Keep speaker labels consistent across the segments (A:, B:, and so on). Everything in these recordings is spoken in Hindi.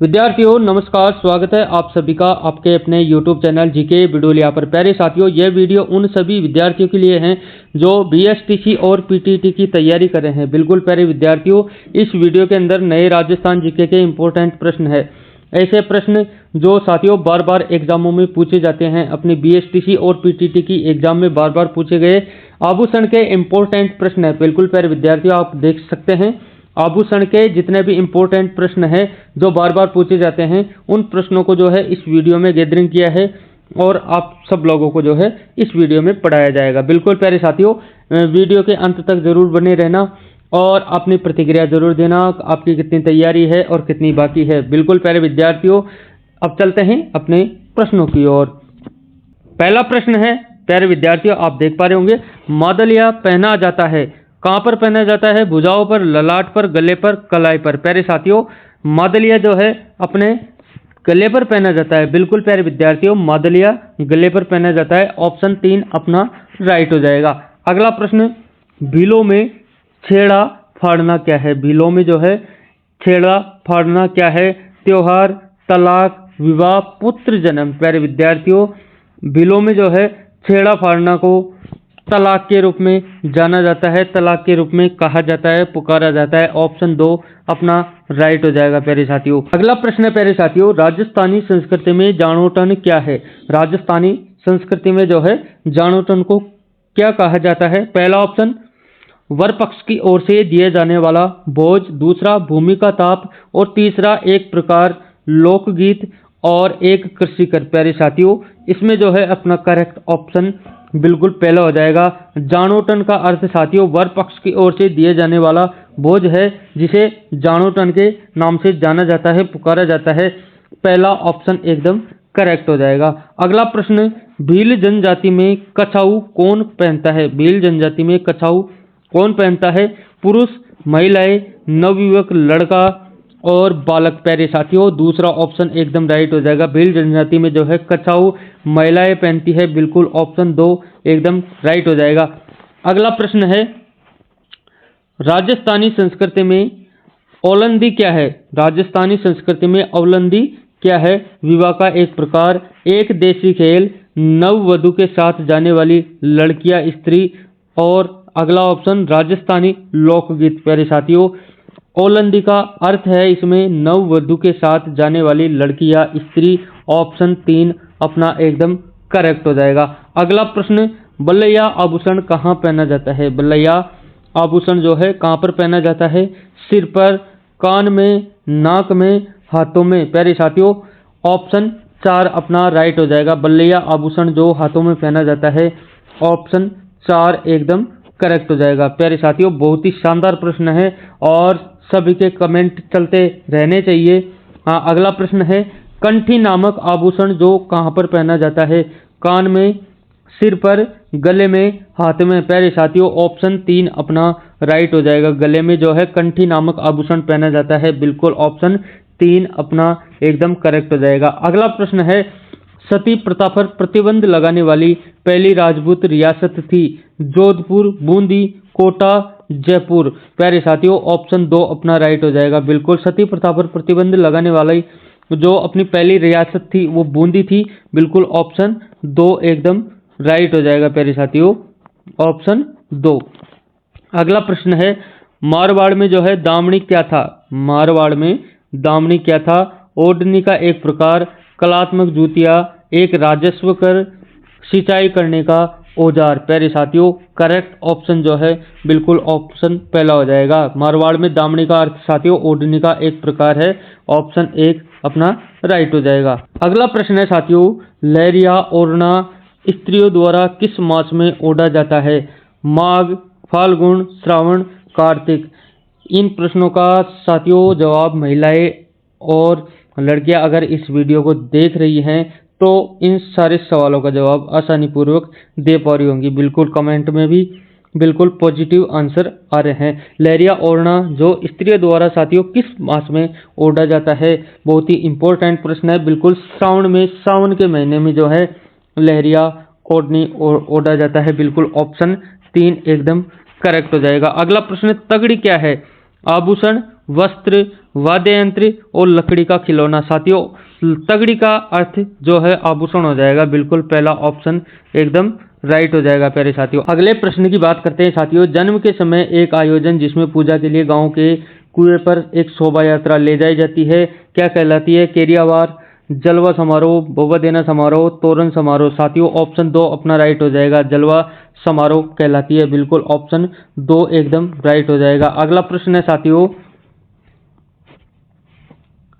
A: विद्यार्थियों नमस्कार, स्वागत है आप सभी का आपके अपने YouTube चैनल जीके बिडोलिया पर। प्यारे साथियों, यह वीडियो उन सभी विद्यार्थियों के लिए हैं जो बीएसटीसी और पीटीटी की तैयारी कर रहे हैं। बिल्कुल प्यारे विद्यार्थियों, इस वीडियो के अंदर नए राजस्थान जीके के इंपॉर्टेंट प्रश्न है। ऐसे प्रश्न जो साथियों बार बार एग्जामों में पूछे जाते हैं, अपनी बीएसटीसी और पीटीटी की एग्जाम में बार बार पूछे गए आभूषण के इंपॉर्टेंट प्रश्न है। बिल्कुल प्यारे विद्यार्थियों, आप देख सकते हैं आभूषण के जितने भी इंपॉर्टेंट प्रश्न हैं जो बार बार पूछे जाते हैं, उन प्रश्नों को जो है इस वीडियो में गैदरिंग किया है और आप सब लोगों को जो है इस वीडियो में पढ़ाया जाएगा। बिल्कुल प्यारे साथियों, वीडियो के अंत तक जरूर बने रहना और अपनी प्रतिक्रिया जरूर देना, आपकी कितनी तैयारी है और कितनी बाकी है। बिल्कुल प्यारे विद्यार्थियों, अब चलते हैं अपने प्रश्नों की ओर। पहला प्रश्न है प्यारे विद्यार्थियों, आप देख पा रहे होंगे, मादलिया पहना जाता है, कहां पर पहना जाता है? भुजाओं पर, ललाट पर, गले पर, कलाई पर। प्यारे साथियों, मादलिया जो है अपने गले पर पहना जाता है। बिल्कुल प्यारे विद्यार्थियों, मादलिया गले पर पहना जाता है। ऑप्शन 3 अपना राइट हो जाएगा। अगला प्रश्न, भीलों में छेड़ा फाड़ना क्या है? भीलों में जो है छेड़ा फाड़ना क्या है? त्योहार, तलाक, विवाह, पुत्र जन्म। प्यारे विद्यार्थियों, भीलों में जो है छेड़ा फाड़ना को तलाक के रूप में जाना जाता है, तलाक के रूप में कहा जाता है, पुकारा जाता है। ऑप्शन 2 अपना राइट हो जाएगा प्यारे साथियों। अगला प्रश्न है प्यारे साथियों, राजस्थानी संस्कृति में जाणोटन क्या है? राजस्थानी संस्कृति में जो है जाणोटन को क्या कहा जाता है? पहला ऑप्शन वर पक्ष की ओर से दिए जाने वाला भोज, दूसरा भूमि का ताप और तीसरा एक प्रकार लोकगीत और एक कृषि कर। प्यारे साथियों, इसमें जो है अपना करेक्ट ऑप्शन बिल्कुल पहला हो जाएगा। जाणोटन का अर्थ साथियों वर पक्ष की ओर से दिए जाने वाला भोज है, जिसे जाणोटन के नाम से जाना जाता है, पुकारा जाता है। पहला ऑप्शन एकदम करेक्ट हो जाएगा। अगला प्रश्न, भील जनजाति में कछाऊ कौन पहनता है? भील जनजाति में कछाऊ कौन पहनता है? पुरुष, महिलाएं, नवयुवक, लड़का और बालक। प्यारे साथियों, दूसरा ऑप्शन एकदम राइट हो जाएगा। भील जनजाति में जो है कछाऊ महिलाएं पहनती है। बिल्कुल ऑप्शन 2 एकदम राइट हो जाएगा। अगला प्रश्न है, राजस्थानी संस्कृति में औलंदी क्या है? राजस्थानी संस्कृति में औलंदी क्या है? विवाह का एक प्रकार, एक देसी खेल, नववधु के साथ जाने वाली लड़कियां, स्त्री और अगला ऑप्शन राजस्थानी लोकगीत। प्यारे साथियों, औलंदी का अर्थ है इसमें नववधु के साथ जाने वाली लड़की या स्त्री। ऑप्शन 3 अपना एकदम करेक्ट हो जाएगा। अगला प्रश्न, बल्लैया आभूषण कहाँ पहना जाता है? बल्लैया आभूषण जो है कहाँ पर पहना जाता है? सिर पर, कान में, नाक में, हाथों में। प्यारे साथियों, ऑप्शन 4 अपना राइट हो जाएगा। बल्लैया आभूषण जो हाथों में पहना जाता है, ऑप्शन 4 एकदम करेक्ट हो जाएगा। प्यारे साथियों, बहुत ही शानदार प्रश्न है और सभी के कमेंट चलते रहने चाहिए। हाँ, अगला प्रश्न है, कंठी नामक आभूषण जो कहाँ पर पहना जाता है? कान में, सिर पर, गले में, हाथ में। प्यारे साथियों, ऑप्शन 3 अपना राइट हो जाएगा। गले में जो है कंठी नामक आभूषण पहना जाता है। बिल्कुल ऑप्शन 3 अपना एकदम करेक्ट हो जाएगा। अगला प्रश्न है, सती प्रथा पर प्रतिबंध लगाने वाली पहली राजपूत रियासत थी? जोधपुर, बूंदी, कोटा, जयपुर। प्यारे साथियों, ऑप्शन 2 अपना राइट हो जाएगा। बिल्कुल सती प्रथा पर प्रतिबंध लगाने वाली जो अपनी पहली रियासत थी वो बूंदी थी। बिल्कुल ऑप्शन 2 एकदम राइट हो जाएगा प्यारे साथियों, ऑप्शन 2। अगला प्रश्न है, मारवाड़ में जो है दामनी क्या था? मारवाड़ में दामनी क्या था? ओढ़नी का एक प्रकार, कलात्मक जूतियां, एक राजस्व कर, सिंचाई करने का औजार। प्यारे साथियों, करेक्ट ऑप्शन जो है बिल्कुल ऑप्शन पहला हो जाएगा। मारवाड़ में दामनी का अर्थ साथियों ओढ़नी का एक प्रकार है। ऑप्शन 1 अपना राइट हो जाएगा। अगला प्रश्न है साथियों, लहरिया ओढ़ना स्त्रियों द्वारा किस मास में ओढ़ा जाता है? माघ, फाल्गुन, श्रावण, कार्तिक। इन प्रश्नों का साथियों जवाब महिलाएं और लड़कियां अगर इस वीडियो को देख रही हैं तो इन सारे सवालों का जवाब आसानी पूर्वक दे पा रही होंगी। बिल्कुल कमेंट में भी बिल्कुल पॉजिटिव आंसर आ रहे हैं। लहरिया ओढ़ना जो स्त्रियों द्वारा साथियों किस मास में ओढ़ा जाता है? बहुत ही इंपॉर्टेंट प्रश्न है। बिल्कुल श्रावण में, सावन के महीने में जो है लहरिया ओढ़नी ओढ़ा जाता है। बिल्कुल ऑप्शन 3 एकदम करेक्ट हो जाएगा। अगला प्रश्न, तगड़ी क्या है? आभूषण, वस्त्र, वाद्य यंत्र और लकड़ी का खिलौना। साथियों तगड़ी का अर्थ जो है आभूषण हो जाएगा, बिल्कुल पहला ऑप्शन एकदम राइट हो जाएगा प्यारे साथियों। अगले प्रश्न की बात करते हैं साथियों। जन्म के समय एक आयोजन जिसमें पूजा के लिए गांव के कुएं पर एक शोभा यात्रा ले जाई जाती है, क्या कहलाती है? केरियावार, जलवा समारोह, बोबा देना समारोह, तोरण समारोह। साथियों ऑप्शन 2 अपना राइट हो जाएगा, जलवा समारोह कहलाती है, बिल्कुल ऑप्शन 2 एकदम राइट हो जाएगा। अगला प्रश्न है साथियों,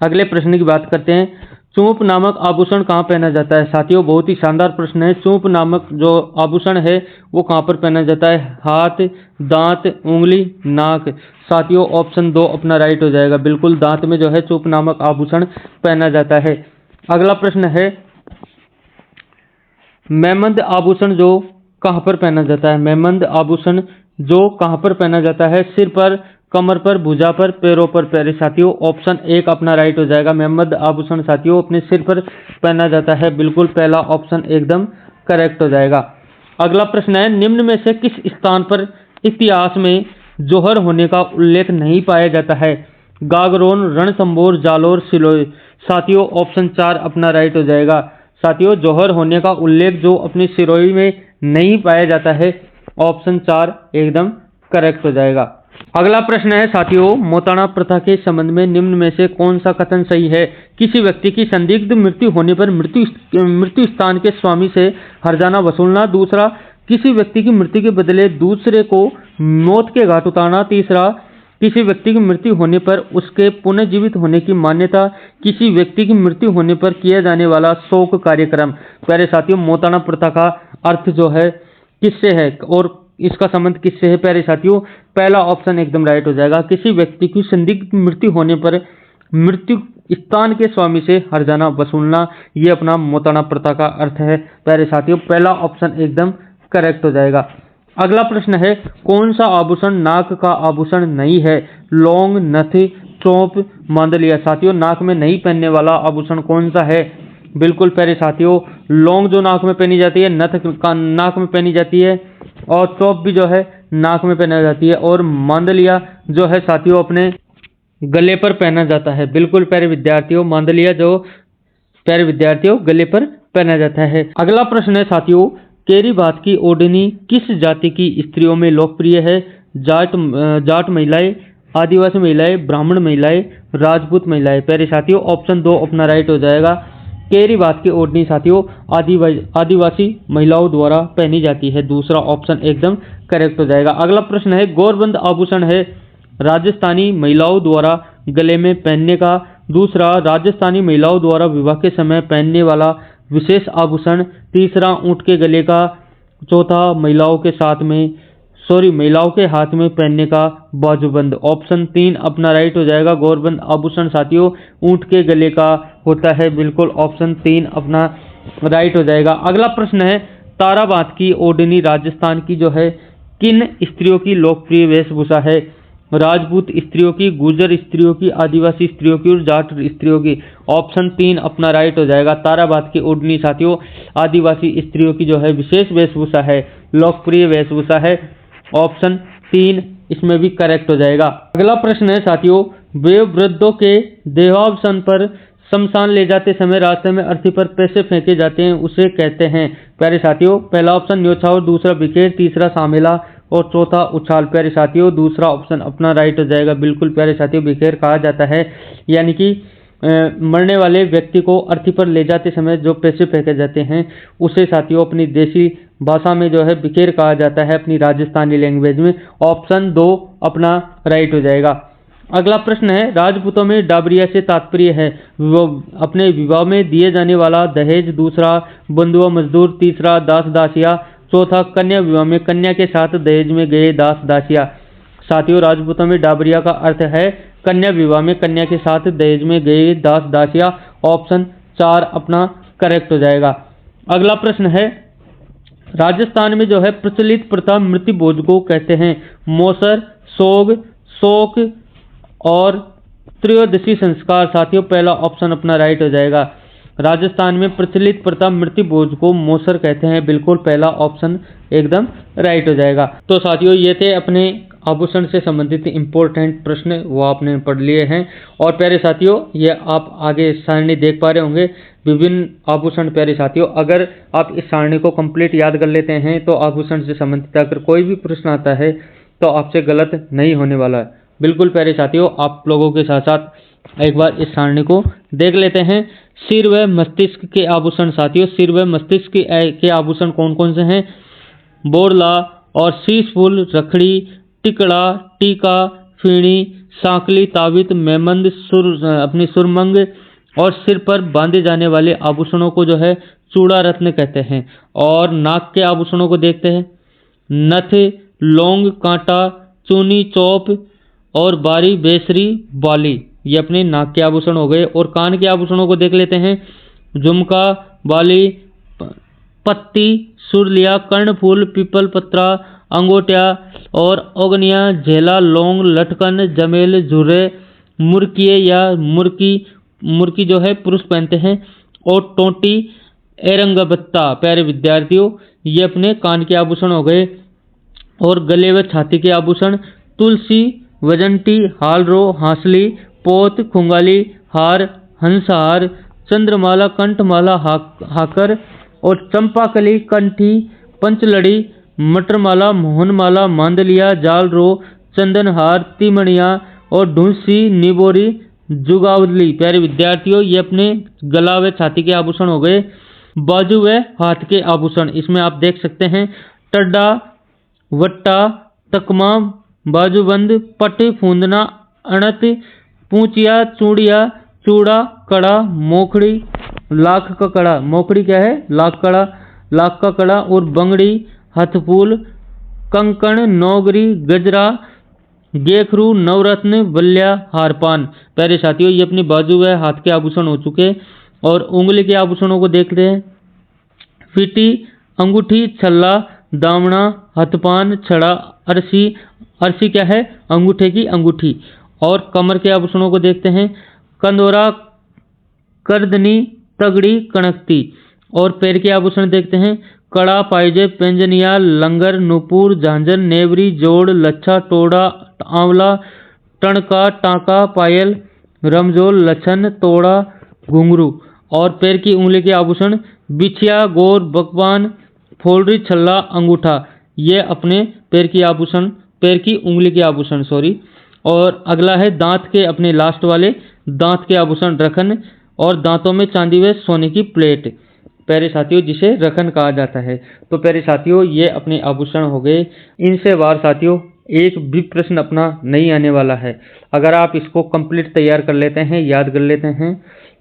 A: अगले प्रश्न की बात करते हैं। चूंप नामक आभूषण कहाँ पहना जाता है? साथियों बहुत ही शानदार प्रश्न है। चूंप नामक जो आभूषण है वो कहाँ पर पहना जाता है? हाथ, दांत, उंगली, नाक। साथियों ऑप्शन 2 अपना राइट हो जाएगा, बिल्कुल दांत में जो है चूंप नामक आभूषण पहना जाता है। अगला प्रश्न है, मेमंद आभूषण जो कहाँ पर पहना जाता है? मेमंद आभूषण जो कहाँ पर पहना जाता है? सिर पर, कमर पर, भुजा पर, पैरों पर। प्यारे साथियों ऑप्शन 1 अपना राइट हो जाएगा। मेमंद आभूषण साथियों अपने सिर पर पहना जाता है, बिल्कुल पहला ऑप्शन एकदम करेक्ट हो जाएगा। अगला प्रश्न है, निम्न में से किस स्थान पर इतिहास में जौहर होने का उल्लेख नहीं पाया जाता है? गागरोन, रणथंभौर, जालौर, सिलोई। साथियों ऑप्शन 4 अपना राइट हो जाएगा। साथियों जौहर होने का उल्लेख जो अपनी सिरोही में नहीं पाया जाता है, ऑप्शन 4 एकदम करेक्ट हो जाएगा। अगला प्रश्न है साथियों, मोताणा प्रथा के संबंध में निम्न में से कौन सा कथन सही है? किसी व्यक्ति की संदिग्ध मृत्यु होने पर मृत्यु स्थान के स्वामी से हर्जाना वसूलना। दूसरा, किसी व्यक्ति की मृत्यु के बदले दूसरे को मौत के घाट उतारना। तीसरा, किसी व्यक्ति की मृत्यु होने पर उसके पुनर्जीवित होने की मान्यता। किसी व्यक्ति की मृत्यु होने पर किया जाने वाला शोक कार्यक्रम। प्यारे साथियों मोताणा प्रथा का अर्थ जो है किससे है और इसका संबंध किससे है? प्यारे साथियों पहला ऑप्शन एकदम राइट हो जाएगा, किसी व्यक्ति की संदिग्ध मृत्यु होने पर मृत्यु स्थान के स्वामी से हर्जाना वसूलना, ये अपना मोताणा प्रथा का अर्थ है। प्यारे साथियों पहला ऑप्शन एकदम करेक्ट हो जाएगा। अगला प्रश्न है, कौन सा आभूषण नाक का आभूषण नहीं है? लौंग, नथ, चौंप, मांदलिया। साथियों नाक में नहीं पहनने वाला आभूषण कौन सा है? बिल्कुल प्यारे साथियों लौंग जो नाक में पहनी जाती है, नथ का नाक में पहनी जाती है और चौप भी जो है नाक में पहना जाती है और मांदलिया जो है साथियों अपने गले पर पहना जाता है। बिल्कुल प्यारे विद्यार्थियों मांदलिया जो प्यारे विद्यार्थियों गले पर पहना जाता है। अगला प्रश्न है साथियों, केरी बात की ओढ़नी किस जाति की स्त्रियों में लोकप्रिय है? जाट महिलाएं, आदिवासी महिलाएं, ब्राह्मण महिलाएं, राजपूत महिलाएं। प्यारे साथियों ऑप्शन 2 अपना राइट हो जाएगा। केरी बात की ओढ़नी साथियों आदिवासी महिलाओं द्वारा पहनी जाती है, दूसरा ऑप्शन एकदम करेक्ट हो जाएगा। अगला प्रश्न है, गौरबंद आभूषण है राजस्थानी महिलाओं द्वारा गले में पहनने का। दूसरा, राजस्थानी महिलाओं द्वारा विवाह के समय पहनने वाला विशेष आभूषण। तीसरा, ऊंट के गले का। चौथा, महिलाओं के हाथ में पहनने का बाजूबंद। ऑप्शन 3 अपना राइट हो जाएगा। गौरबंद आभूषण साथियों ऊंट के गले का होता है, बिल्कुल ऑप्शन 3 अपना राइट हो जाएगा। अगला प्रश्न है, ताराबात की ओढ़नी राजस्थान की जो है किन स्त्रियों की लोकप्रिय वेशभूषा है? राजपूत स्त्रियों की, गुर्जर स्त्रियों की, आदिवासी स्त्रियों की और जाट स्त्रियों की। ऑप्शन 3 अपना राइट हो जाएगा। ताराबात की ओढ़नी साथियों आदिवासी स्त्रियों की जो है विशेष वेशभूषा है, लोकप्रिय वेशभूषा है, ऑप्शन 3 इसमें भी करेक्ट हो जाएगा। अगला प्रश्न है साथियों, वयोवृद्धों के देहावसान पर शमशान ले जाते समय रास्ते में अर्थी पर पैसे फेंके जाते हैं, उसे कहते हैं। प्यारे साथियों पहला ऑप्शन न्योछावर, दूसरा बिखेर, तीसरा सामेला और चौथा उछाल। प्यारे साथियों दूसरा ऑप्शन अपना राइट हो जाएगा। बिल्कुल प्यारे साथियों बिखेर कहा जाता है, यानी कि मरने वाले व्यक्ति को अर्थी पर ले जाते समय जो पैसे फेंके जाते हैं उसे साथियों अपनी देसी भाषा में जो है बिखेर कहा जाता है, अपनी राजस्थानी लैंग्वेज में। ऑप्शन 2 अपना राइट हो जाएगा। अगला प्रश्न है, राजपूतों में डाबरिया से तात्पर्य है अपने विवाह में दिए जाने वाला दहेज। दूसरा, बंधुआ मजदूर। तीसरा, दास दासिया। चौथा, कन्या विवाह में कन्या के साथ दहेज में गए दास दासिया। साथियों राजपूतों में डाबरिया का अर्थ है कन्या विवाह में कन्या के साथ दहेज में गए दास दासिया। ऑप्शन 4 अपना करेक्ट हो जाएगा। अगला प्रश्न है, राजस्थान में जो है प्रचलित प्रथा मृत्यु भोज को कहते हैं। मौसर, सोग, शोक और त्रयोदशी संस्कार। साथियों पहला ऑप्शन अपना राइट हो जाएगा। राजस्थान में प्रचलित प्रथा मृत्यु भोज को मौसर कहते हैं, बिल्कुल पहला ऑप्शन एकदम राइट हो जाएगा। तो साथियों ये थे अपने आभूषण से संबंधित इम्पोर्टेंट प्रश्न वो आपने पढ़ लिए हैं। और प्यारे साथियों, ये आप आगे सारणी देख पा रहे होंगे विभिन्न आभूषण। प्यारे साथियों, अगर आप इस सारणी को कंप्लीट याद कर लेते हैं तो आभूषण से संबंधित अगर कोई भी प्रश्न आता है तो आपसे गलत नहीं होने वाला है। बिल्कुल प्यारे साथियों, आप लोगों के साथ साथ एक बार इस सारणी को देख लेते हैं। सिर व मस्तिष्क के आभूषण। साथियों, सिर व मस्तिष्क के आभूषण कौन कौन से हैं? बोरला और शीश फूल, रखड़ी, टिकड़ा, टीका, फीणी, सांकली, तावित, मेमंद, अपनी सुरमंग और सिर पर बांधे जाने वाले आभूषणों को जो है चूड़ा रत्न कहते हैं। और नाक के आभूषणों को देखते हैं। नथ, लौंग, कांटा, चूनी, चौप और बारी, बेसरी, बाली, ये अपने नाक के आभूषण हो गए। और कान के आभूषणों को देख लेते हैं। झुमका, बाली, पत्ती, सुरलिया, कर्णफूल, पीपल पत्रा, अंगोटिया और ओगनिया, झेला, लौंग, लटकन, जमेल, झुर्रे, मुर्किए या मुर्की जो है पुरुष पहनते हैं। और टोंटी, एरंगबत्ता। प्यारे विद्यार्थियों, ये अपने कान के आभूषण हो गए। और गले व छाती के आभूषण तुलसी, वजंती, हालरो, हांसली, पोत, खुंगाली, हार, हंसहार, चंद्रमाला, कंठमाला, हाकर और चंपाकली, कंठी, पंचलड़ी, मटरमाला, मोहनमाला, मांदलिया, जालरो, चंदनहार, तिमणिया और ढूंसी, निबोरी, जुगावली। प्यारे विद्यार्थियों, ये अपने गला व छाती के आभूषण हो गए। बाजू व हाथ के आभूषण, इसमें आप देख सकते हैं टड्डा, वट्टा, तकमा, बाजूबंद, पट, फूंदना, अणत, पूंचिया, चूड़िया, चूड़ा, कड़ा, मोखड़ी, लाख का कड़ा। मोखड़ी क्या है? लाख का कड़ा और बंगड़ी, हथफूल, कंकण, नौगरी, गजरा, गेखरू, नवरत्न, बल्ल्या, हारपान। प्यारे साथियों, ये अपनी बाजू व हाथ के आभूषण हो चुके। और उंगली के आभूषणों को देखते हैं। फीटी, अंगूठी, छल्ला, दामना, हथपान, छड़ा, अरसी क्या है? अंगूठे की अंगूठी। और कमर के आभूषणों को देखते हैं। कंदोरा, करदनी, तगड़ी, कणकती। और पैर के आभूषण देखते हैं। कड़ा, पायजे, पेंजनिया, लंगर, नुपुर, झांझन, नेवरी, जोड़, लच्छा, टोड़ा, आंवला, टणका, टांका, पायल, रमजोल, लछन, तोड़ा, घुंघरू। और पैर की उंगली के आभूषण बिछिया, गोर, बकवान, फोलरी, छल्ला, अंगूठा। ये अपने पैर की उंगली के आभूषण और अगला है दांत के, अपने लास्ट वाले दांत के आभूषण रखन। और दांतों में चांदी व सोने की प्लेट, प्यारे साथियों, जिसे रखन कहा जाता है। तो प्यारे साथियों, ये अपने आभूषण हो गए। इनसे वार साथियों एक भी प्रश्न अपना नहीं आने वाला है। अगर आप इसको कंप्लीट तैयार कर लेते हैं, याद कर लेते हैं,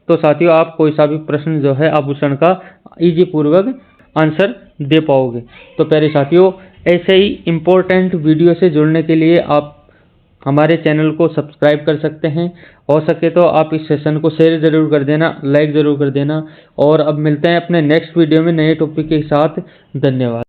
A: तो साथियों आप कोई सा भी प्रश्न जो है आभूषण का इजी पूर्वक आंसर दे पाओगे। तो प्यारे साथियों, ऐसे ही इम्पोर्टेंट वीडियो से जुड़ने के लिए आप हमारे चैनल को सब्सक्राइब कर सकते हैं। हो सके तो आप इस सेशन को शेयर ज़रूर कर देना, लाइक ज़रूर कर देना। और अब मिलते हैं अपने नेक्स्ट वीडियो में नए टॉपिक के साथ। धन्यवाद।